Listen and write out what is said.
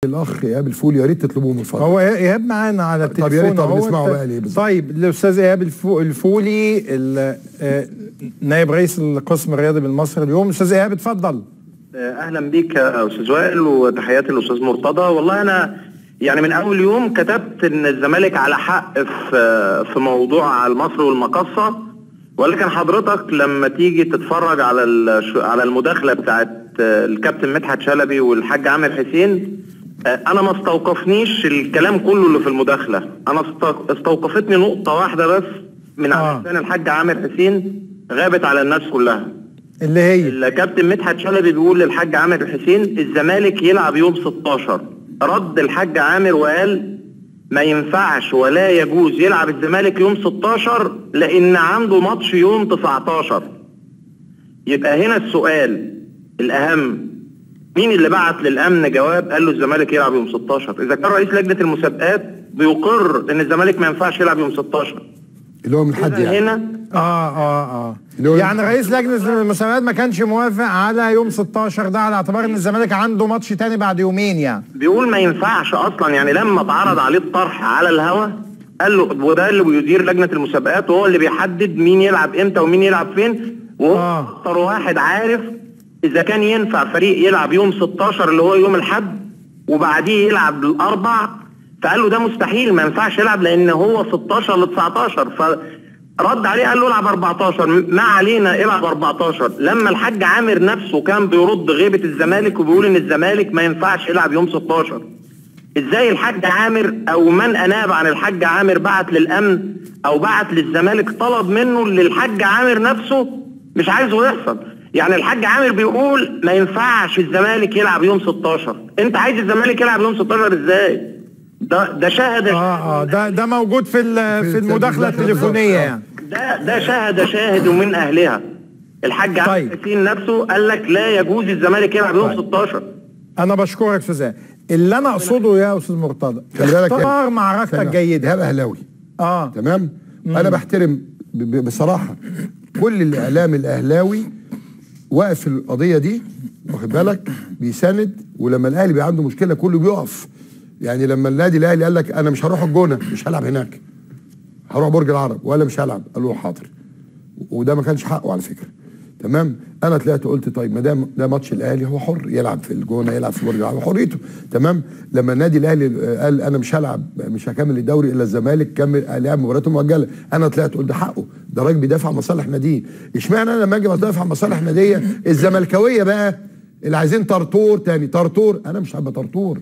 الاخ ايهاب الفولي، يا ريت تطلبوه من فضلك. هو ايهاب معانا على التليفون. طب يا ريت نسمعه بقى ليه بالظبط. طيب الاستاذ ايهاب الفولي نائب رئيس القسم الرياضي بالمصري اليوم. استاذ ايهاب اتفضل. اهلا بيك يا استاذ وائل، وتحياتي للاستاذ مرتضى. والله انا يعني من اول يوم كتبت ان الزمالك على حق في موضوع المصري والمقصه، ولكن حضرتك لما تيجي تتفرج على المداخله بتاعت الكابتن مدحت شلبي والحاج عامر حسين، انا ما استوقفنيش الكلام كله اللي في المداخله، انا استوقفتني نقطه واحده بس من على لسان الحاج عامر حسين غابت على الناس كلها، اللي هي الكابتن مدحت شلبي بيقول للحاج عامر حسين الزمالك يلعب يوم 16. رد الحاج عامر وقال ما ينفعش ولا يجوز يلعب الزمالك يوم 16 لان عنده ماتش يوم 19. يبقى هنا السؤال الاهم، مين اللي بعت للامن جواب قال له الزمالك يلعب يوم 16؟ اذا كان رئيس لجنه المسابقات بيقر ان الزمالك ما ينفعش يلعب يوم 16 اللي هو من حد يعني هنا يعني رئيس لجنه المسابقات ما كانش موافق على يوم 16 ده على اعتبار ان الزمالك عنده ماتش تاني بعد يومين، يعني بيقول ما ينفعش اصلا. يعني لما اتعرض عليه الطرح على الهوا قال له، وده اللي بيدير لجنه المسابقات وهو اللي بيحدد مين يلعب امتى ومين يلعب فين، وهو اكتر واحد عارف اذا كان ينفع فريق يلعب يوم 16 اللي هو يوم الاحد وبعديه يلعب الاربع، فقال له ده مستحيل ما ينفعش يلعب لان هو 16 ل 19. فرد عليه قال له العب 14، ما علينا العب 14. لما الحاج عامر نفسه كان بيرد غيبه الزمالك وبيقول ان الزمالك ما ينفعش يلعب يوم 16، ازاي الحاج عامر او من اناب عن الحاج عامر بعت للامن او بعت للزمالك طلب منه اللي الحاج عامر نفسه مش عايزه يحصل؟ يعني الحاج عامر بيقول ما ينفعش الزمالك يلعب يوم 16، انت عايز الزمالك يلعب يوم 16 ازاي؟ ده شاهد ده موجود في المداخله التليفونيه يعني. ده شاهد ومن اهلها. الحاج عامر حسين نفسه قال لك لا يجوز الزمالك يلعب يوم 16. انا بشكرك استاذ. اللي انا اقصده يا استاذ مرتضى، اختار معركتك جيده. ايهاب اهلاوي تمام. انا بحترم بصراحه كل الاعلام الاهلاوي واقف في القضيه دي، واخد بالك، بيساند، ولما الاهلي بيبقى عنده مشكله كله بيقف. يعني لما النادي الاهلي قال لك انا مش هروح الجونه، مش هلعب هناك، هروح برج العرب ولا مش هلعب، قال له حاضر، وده ما كانش حقه على فكره، تمام. انا طلعت قلت طيب ما دام ده ماتش الاهلي هو حر يلعب في الجونه يلعب في برج العرب، حريته، تمام. لما النادي الاهلي قال انا مش هلعب، مش هكمل الدوري الا الزمالك كمل لعب مباراته مؤجله، انا طلعت قلت ده حقه، ده راجل بيدافع عن مصالح ناديه. اشمعنى انا لما اجي بدافع عن مصالح ناديه الزملكاويه بقى اللي عايزين طرطور تاني؟ طرطور انا مش هبقى طرطور.